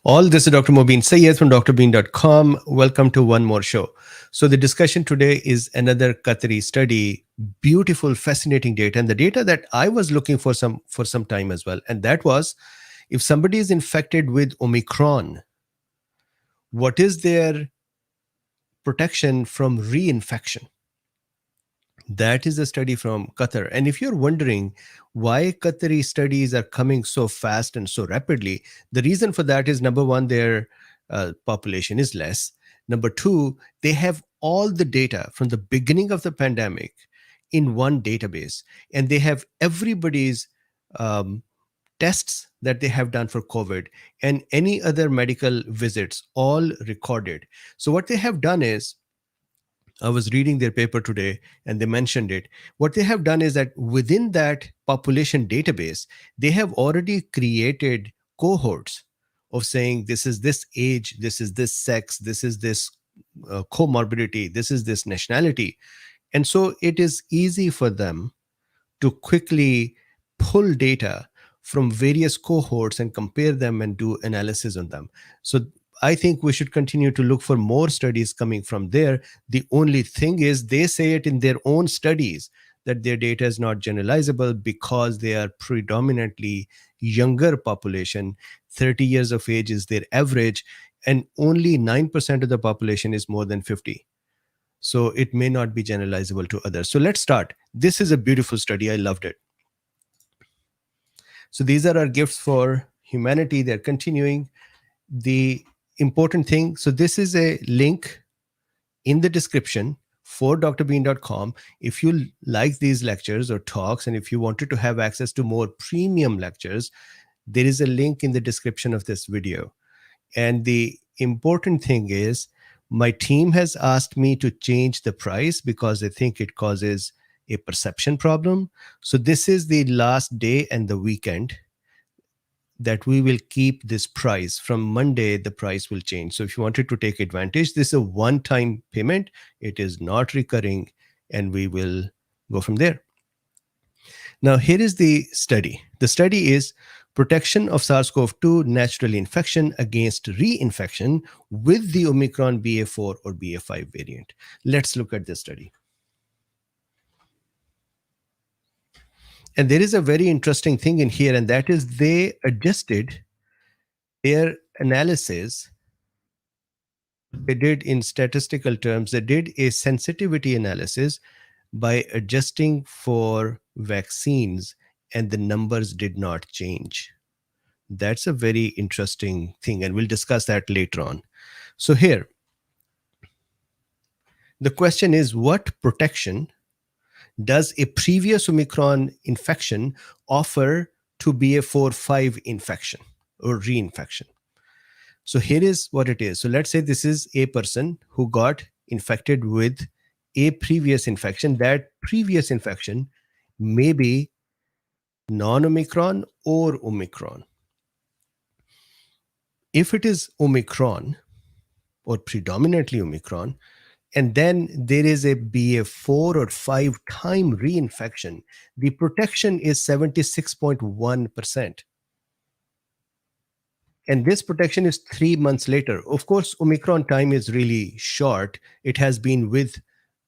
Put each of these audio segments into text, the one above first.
All this is Dr. Mobeen Sayed from Drbeen.com. Welcome to one more show. So the discussion today is another Qatari study, beautiful, fascinating data, and the data that I was looking for some time as well. And that was if somebody is infected with Omicron, what is their protection from reinfection? That is a study from Qatar. And if you're wondering why Qatari studies are coming so fast and so rapidly, the reason for that is number one, their population is less. Number two, they have all the data from the beginning of the pandemic in one database, and they have everybody's tests that they have done for COVID and any other medical visits all recorded. So what they have done is, I was reading their paper today and they mentioned it. What they have done is that within that population database, they have already created cohorts of saying this is this age, this is this sex, this is this comorbidity, this is this nationality. And so it is easy for them to quickly pull data from various cohorts and compare them and do analysis on them. So I think we should continue to look for more studies coming from there. The only thing is they say it in their own studies that their data is not generalizable because they are predominantly younger population. 30 years of age is their average, and only 9% of the population is more than 50. So it may not be generalizable to others. So let's start. This is a beautiful study. I loved it. So these are our gifts for humanity. They're continuing. The important thing, so this is a link in the description for drbeen.com. If you like these lectures or talks, and if you wanted to have access to more premium lectures, there is a link in the description of this video. And the important thing is, my team has asked me to change the price because they think it causes a perception problem. So this is the last day and the weekend that we will keep this price. From Monday, the price will change. So if you wanted to take advantage, this is a one-time payment. It is not recurring, and we will go from there. Now, here is the study. The study is protection of SARS-CoV-2 natural infection against reinfection with the Omicron BA.4 or BA.5 variant. Let's look at this study. And there is a very interesting thing in here, and that is they adjusted their analysis. They did in statistical terms, they did a sensitivity analysis by adjusting for vaccines, and the numbers did not change. That's a very interesting thing, and we'll discuss that later on. So here, the question is, what protection does a previous Omicron infection offer to BA.4/5 infection or reinfection? So here is what it is. So let's say this is a person who got infected with a previous infection. That previous infection may be non-Omicron or Omicron. If it is Omicron or predominantly Omicron, and then there is a BA.4 or 5 time reinfection, the protection is 76.1%. And this protection is 3 months later. Of course, Omicron time is really short. It has been with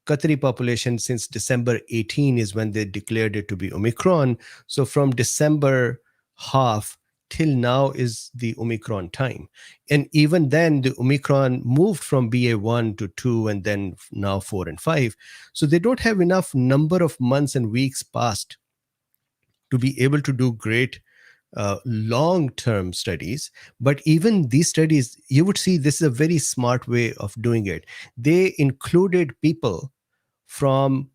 Qatari population since December 18 is when they declared it to be Omicron. So from December half till now is the Omicron time. And even then, the Omicron moved from BA.1 to 2 and then now 4 and 5. So they don't have enough number of months and weeks passed to be able to do great long-term studies. But even these studies, you would see this is a very smart way of doing it. They included people from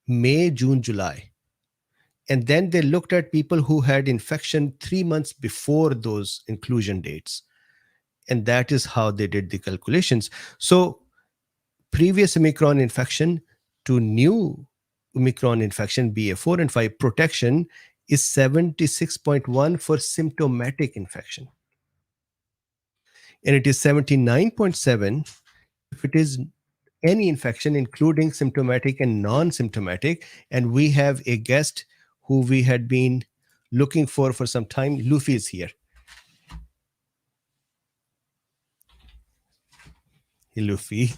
May, June, July. And then they looked at people who had infection 3 months before those inclusion dates. And that is how they did the calculations. So previous Omicron infection to new Omicron infection, BA.4 and 5 protection is 76.1 for symptomatic infection. And it is 79.7 if it is any infection, including symptomatic and non-symptomatic. And we have a guest who we had been looking for some time. Luffy is here. Luffy.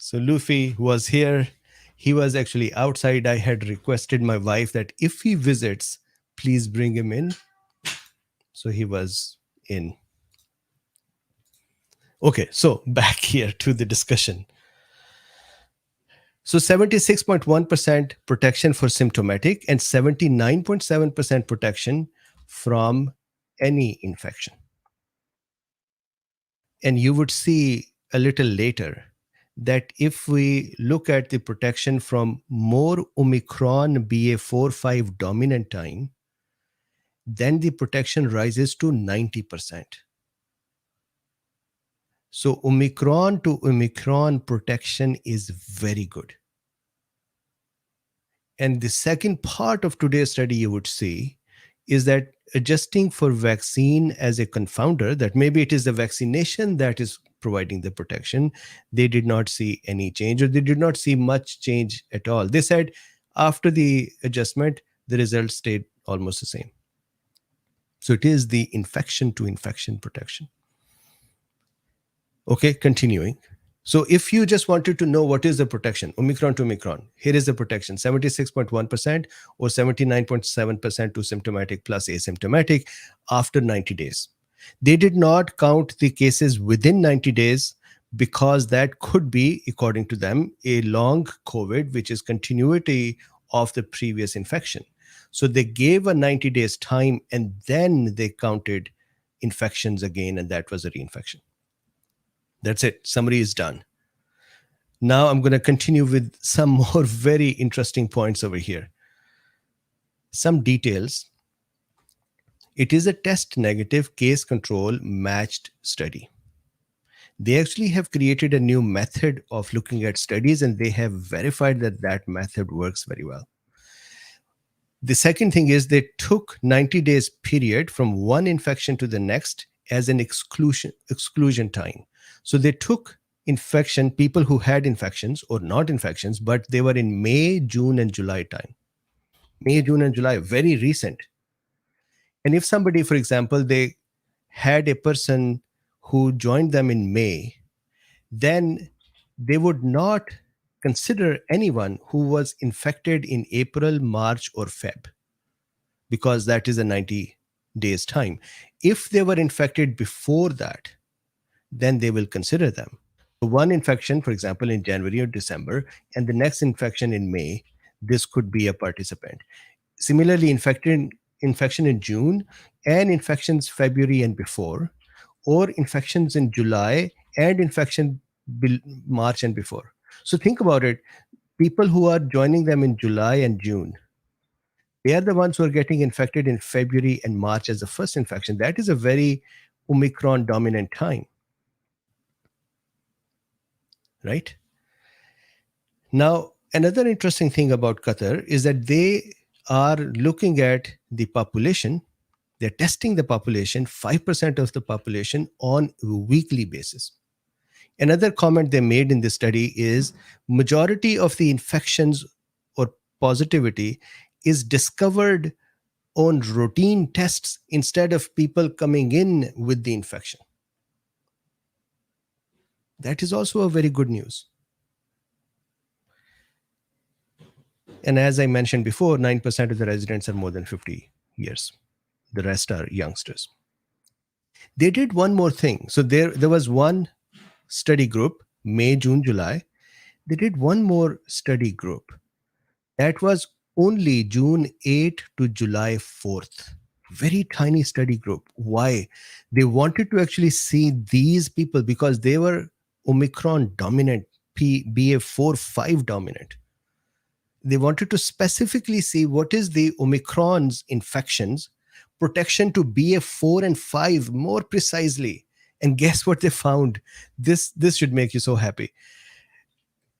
So Luffy was here. He was actually outside. I had requested my wife that if he visits, please bring him in. So he was in. Okay, so back here to the discussion. So 76.1% protection for symptomatic and 79.7% protection from any infection. And you would see a little later that if we look at the protection from more Omicron BA.4/5 dominant time, then the protection rises to 90%. So Omicron to Omicron protection is very good. And the second part of today's study you would see is that adjusting for vaccine as a confounder, that maybe it is the vaccination that is providing the protection, they did not see any change, or they did not see much change at all. They said after the adjustment, the results stayed almost the same. So it is the infection to infection protection. Okay, continuing. So if you just wanted to know what is the protection, Omicron to Omicron, here is the protection, 76.1% or 79.7% to symptomatic plus asymptomatic after 90 days. They did not count the cases within 90 days because that could be, according to them, a long COVID, which is continuity of the previous infection. So they gave a 90 days time and then they counted infections again, and that was a reinfection. That's it. Summary is done. Now I'm going to continue with some more very interesting points over here. Some details. It is a test negative case control matched study. They actually have created a new method of looking at studies, and they have verified that that method works very well. The second thing is they took 90 days period from one infection to the next as an exclusion time. So they took infection, people who had infections or not infections, but they were in May, June, and July time. May, June, and July, very recent. And if somebody, for example, they had a person who joined them in May, then they would not consider anyone who was infected in April, March, or Feb, because that is a 90 days time. If they were infected before that, then they will consider them. So one infection, for example, in January or December, and the next infection in May, this could be a participant. Similarly, infection in June and infections February and before, or infections in July and infection March and before. So think about it. People who are joining them in July and June, they are the ones who are getting infected in February and March as the first infection. That is a very Omicron dominant time, right? Now, another interesting thing about Qatar is that they are looking at the population. They're testing the population, 5% of the population on a weekly basis. Another comment they made in this study is majority of the infections or positivity is discovered on routine tests instead of people coming in with the infection. That is also a very good news. And as I mentioned before, 9% of the residents are more than 50 years. The rest are youngsters. They did one more thing. So there was one study group, May, June, July. They did one more study group. That was only June 8 to July 4th. Very tiny study group. Why? They wanted to actually see these people because they were Omicron dominant, BA.4/5 dominant. They wanted to specifically see what is the Omicron's infections protection to BA.4 and 5 more precisely. And guess what they found? This should make you so happy.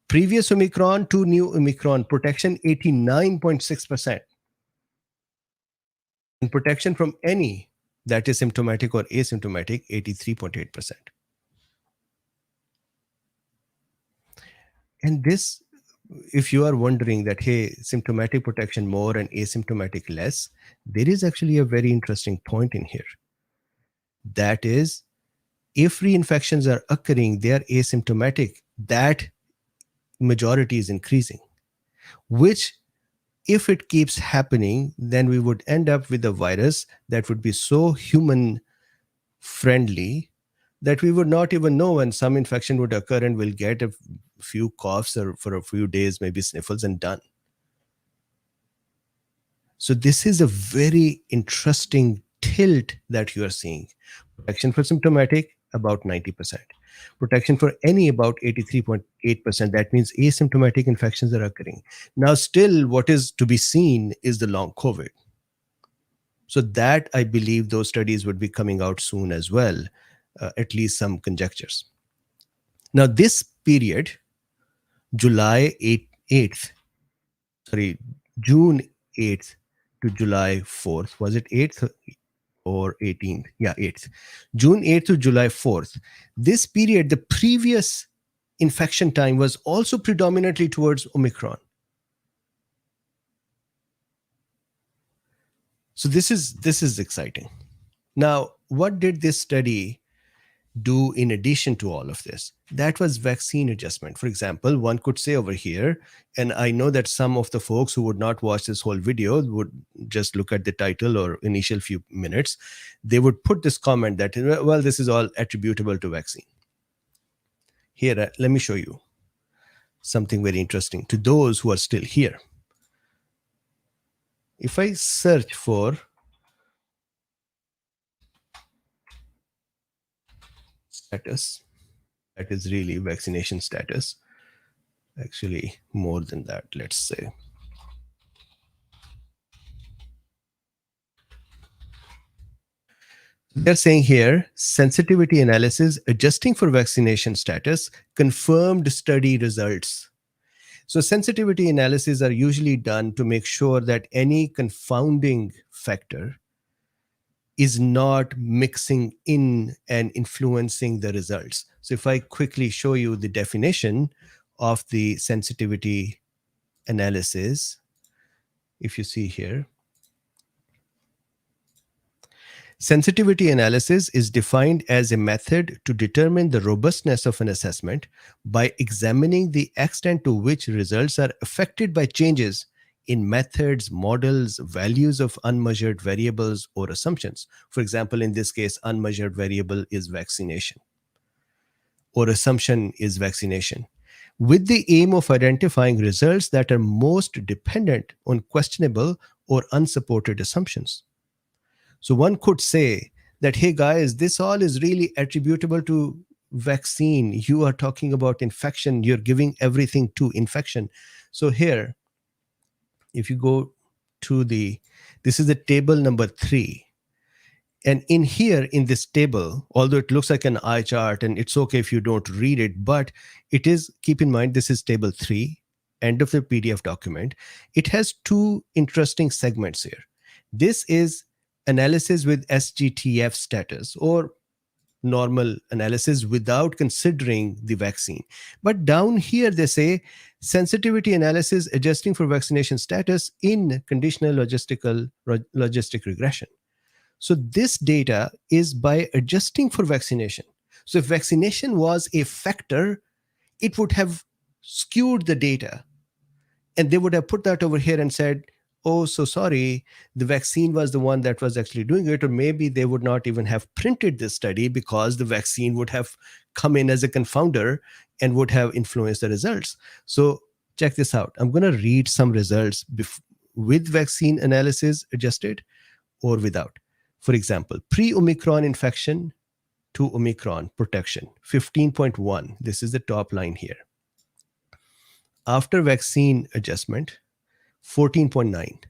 Previous Omicron to new Omicron protection 89.6%. And protection from any that is symptomatic or asymptomatic 83.8%. And this if you are wondering that, hey, symptomatic protection more and asymptomatic less, there is actually a very interesting point in here. That is, if reinfections are occurring, they are asymptomatic, that majority is increasing, which if it keeps happening, then we would end up with a virus that would be so human friendly that we would not even know when some infection would occur, and we'll get a few coughs or for a few days, maybe sniffles, and done. So this is a very interesting tilt that you are seeing. Protection for symptomatic, about 90%. Protection for any, about 83.8%. That means asymptomatic infections are occurring. Now, still, what is to be seen is the long COVID. So that, I believe, those studies would be coming out soon as well, at least some conjectures. Now, this period, July 8th, June 8th to July 4th, was it 8th or 18th? Yeah, 8th. June 8th to July 4th. This period, the previous infection time was also predominantly towards Omicron. So this is exciting. Now, what did this study do in addition to all of this? That was vaccine adjustment. For example, one could say over here, and I know that some of the folks who would not watch this whole video would just look at the title or initial few minutes. They would put this comment that, well, this is all attributable to vaccine. Here, let me show you something very interesting to those who are still here. If I search for status, that is really vaccination status. Actually, more than that, let's say. They're saying here, sensitivity analysis adjusting for vaccination status, confirmed study results. So sensitivity analyses are usually done to make sure that any confounding factor is not mixing in and influencing the results. So if I quickly show you the definition of the sensitivity analysis, if you see here, sensitivity analysis is defined as a method to determine the robustness of an assessment by examining the extent to which results are affected by changes in methods, models, values of unmeasured variables or assumptions. For example, in this case, unmeasured variable is vaccination, or assumption is vaccination, with the aim of identifying results that are most dependent on questionable or unsupported assumptions. So one could say that, hey guys, this all is really attributable to vaccine. You are talking about infection. You're giving everything to infection. So here, if you go to this is the table number 3. And in here, in this table, although it looks like an eye chart and it's okay if you don't read it, but it is, keep in mind, this is table 3, end of the PDF document. It has 2 interesting segments here. This is analysis with SGTF status, or normal analysis without considering the vaccine. But down here they say sensitivity analysis adjusting for vaccination status in conditional logistic regression. So this data is by adjusting for vaccination. So if vaccination was a factor, it would have skewed the data, and they would have put that over here and said, oh, so sorry, the vaccine was the one that was actually doing it. Or maybe they would not even have printed this study because the vaccine would have come in as a confounder and would have influenced the results. So check this out. I'm going to read some results with vaccine analysis adjusted or without. For example, pre-Omicron infection to Omicron protection, 15.1. This is the top line here. After vaccine adjustment, 14.9.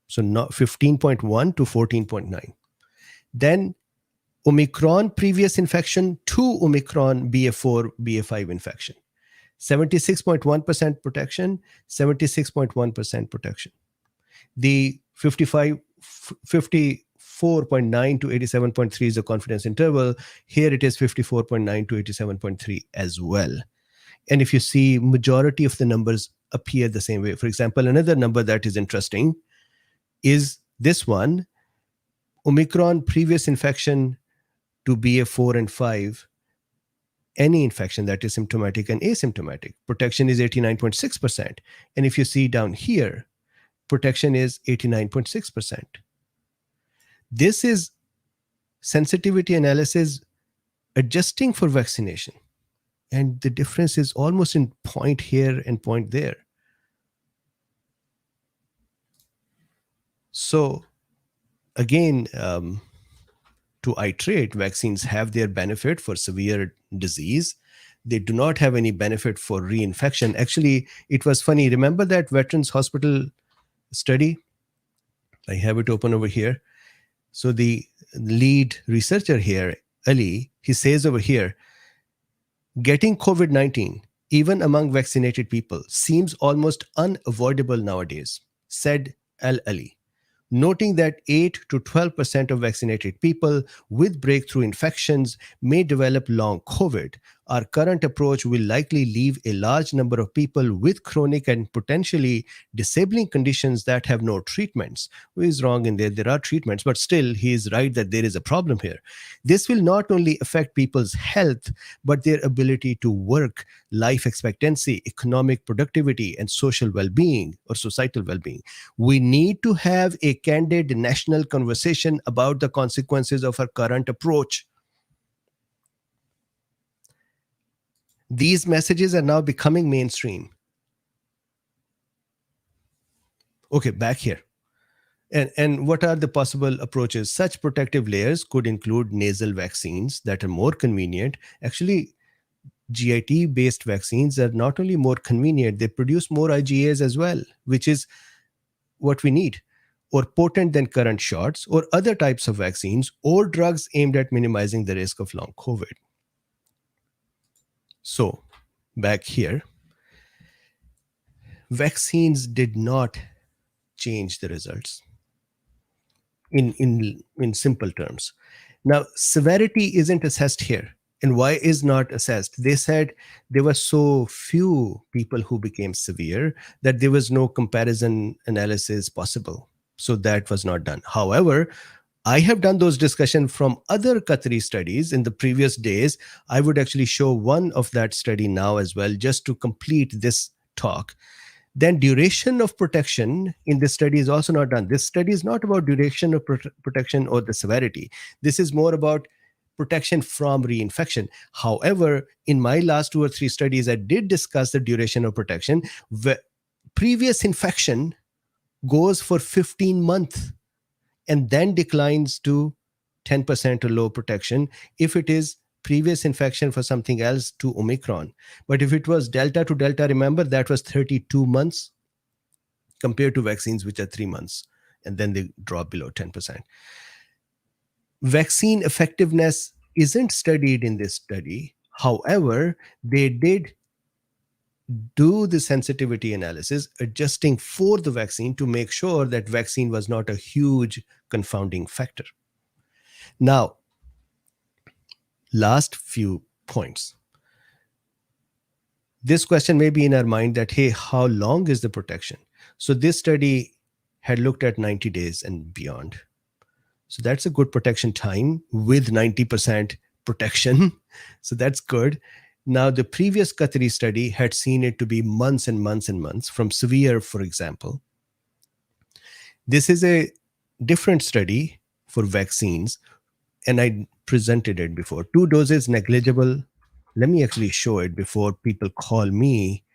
So not 15.1 to 14.9. Then Omicron previous infection to Omicron BA.4, BA.5 infection. 76.1% protection, 76.1% protection. The 54.9 to 87.3 is the confidence interval. Here it is 54.9 to 87.3 as well. And if you see, majority of the numbers appear the same way. For example, another number that is interesting is this one: Omicron previous infection to BA.4 and 5, any infection that is symptomatic and asymptomatic, protection is 89.6%. And if you see down here, protection is 89.6%. This is sensitivity analysis adjusting for vaccination. And the difference is almost in point here and point there. So again, to iterate, vaccines have their benefit for severe disease. They do not have any benefit for reinfection. Actually, it was funny. Remember that Veterans Hospital study? I have it open over here. So the lead researcher here, Ali, he says over here, getting COVID-19, even among vaccinated people, seems almost unavoidable nowadays, said Ali, noting that 8 to 12% of vaccinated people with breakthrough infections may develop long COVID. Our current approach will likely leave a large number of people with chronic and potentially disabling conditions that have no treatments. Who is wrong in there? There are treatments, but still he is right that there is a problem here. This will not only affect people's health, but their ability to work, life expectancy, economic productivity, and social well-being or societal well-being. We need to have a candid national conversation about the consequences of our current approach. These messages are now becoming mainstream. Okay, back here. And what are the possible approaches? Such protective layers could include nasal vaccines that are more convenient. Actually, GIT-based vaccines are not only more convenient, they produce more IgAs as well, which is what we need, or potent than current shots, or other types of vaccines, or drugs aimed at minimizing the risk of long COVID. So, back here, vaccines did not change the results in simple terms. Now, severity isn't assessed here. And why is not assessed? They said there were so few people who became severe that there was no comparison analysis possible. So that was not done. However, I have done those discussions from other Qatari studies in the previous days. I would actually show one of that study now as well, just to complete this talk. Then duration of protection in this study is also not done. This study is not about duration of protection or the severity. This is more about protection from reinfection. However, in my last 2 or 3 studies, I did discuss the duration of protection. Previous infection goes for 15 months and then declines to 10% or low protection if it is previous infection for something else to Omicron. But if it was Delta to Delta, remember that was 32 months compared to vaccines, which are 3 months, and then they drop below 10%. Vaccine effectiveness isn't studied in this study. However, they did do the sensitivity analysis, adjusting for the vaccine to make sure that vaccine was not a huge confounding factor. Now, last few points. This question may be in our mind that, hey, how long is the protection? So this study had looked at 90 days and beyond. So that's a good protection time with 90% protection. So that's good. Now, the previous Qatari study had seen it to be months and months and months from severe, for example. This is a different study for vaccines, and I presented it before. 2 doses negligible. Let me actually show it before people call me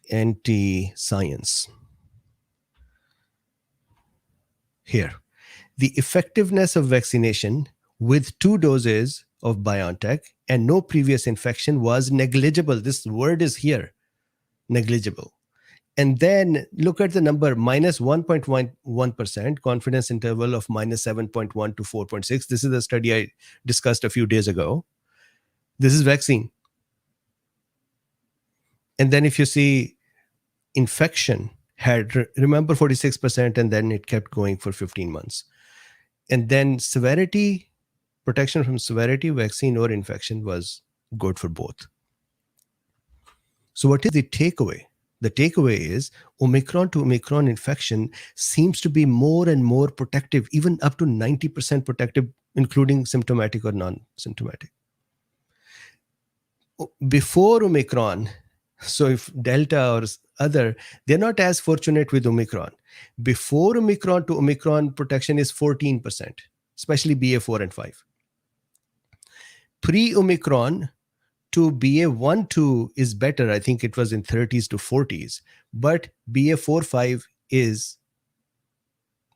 anti-science. Here, the effectiveness of vaccination with 2 doses of BioNTech and no previous infection was negligible. This word is here, negligible. And then look at the number, minus 1.1%, confidence interval of minus 7.1 to 4.6. This is the study I discussed a few days ago. This is vaccine. And then if you see infection had, remember, 46%, and then it kept going for 15 months. And then severity, protection from severity, vaccine or infection was good for both. So what is the takeaway? The takeaway is Omicron to Omicron infection seems to be more and more protective, even up to 90% protective, including symptomatic or non-symptomatic. Before Omicron, so if Delta or other, they're not as fortunate with Omicron. Before Omicron to Omicron protection is 14%, especially BA.4 and 5. Pre-Omicron to BA.1-2 is better. I think it was in 30s to 40s, but BA.4-5 is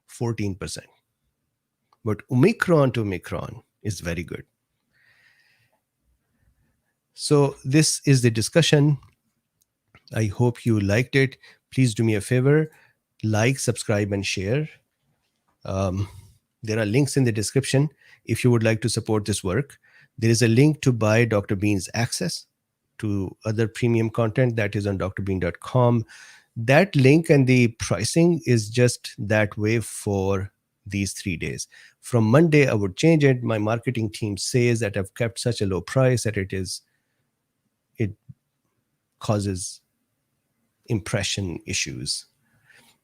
14%. But Omicron to Omicron is very good. So this is the discussion. I hope you liked it. Please do me a favor, like, subscribe, and share. There are links in the description if you would like to support this work. There is a link to buy Dr. Bean's access to other premium content that is on drbeen.com. That link and the pricing is just that way for these 3 days. From Monday, I would change it. My marketing team says that I've kept such a low price that it causes impression issues.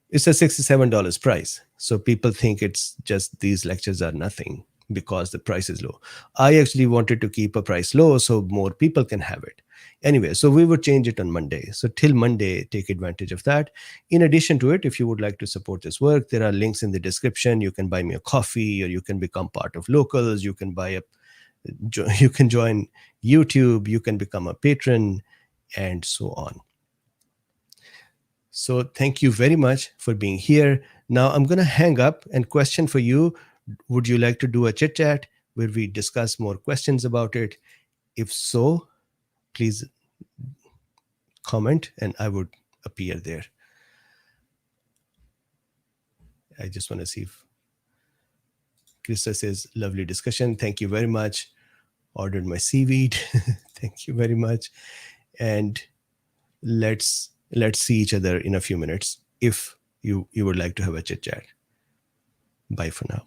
It's a $67 price. So people think it's just these lectures are nothing because the price is low. I actually wanted to keep a price low so more people can have it. Anyway, so we would change it on Monday. So till Monday, take advantage of that. In addition to it, if you would like to support this work, there are links in the description. You can buy me a coffee, or you can become part of Locals. You can you can join YouTube. You can become a patron, and so on. So thank you very much for being here. Now I'm going to hang up and question for you. Would you like to do a chit chat where we discuss more questions about it? If so, please comment and I would appear there. I just want to see if Krista says, lovely discussion. Thank you very much. Ordered my seaweed. Thank you very much. And let's see each other in a few minutes if you would like to have a chit chat. Bye for now.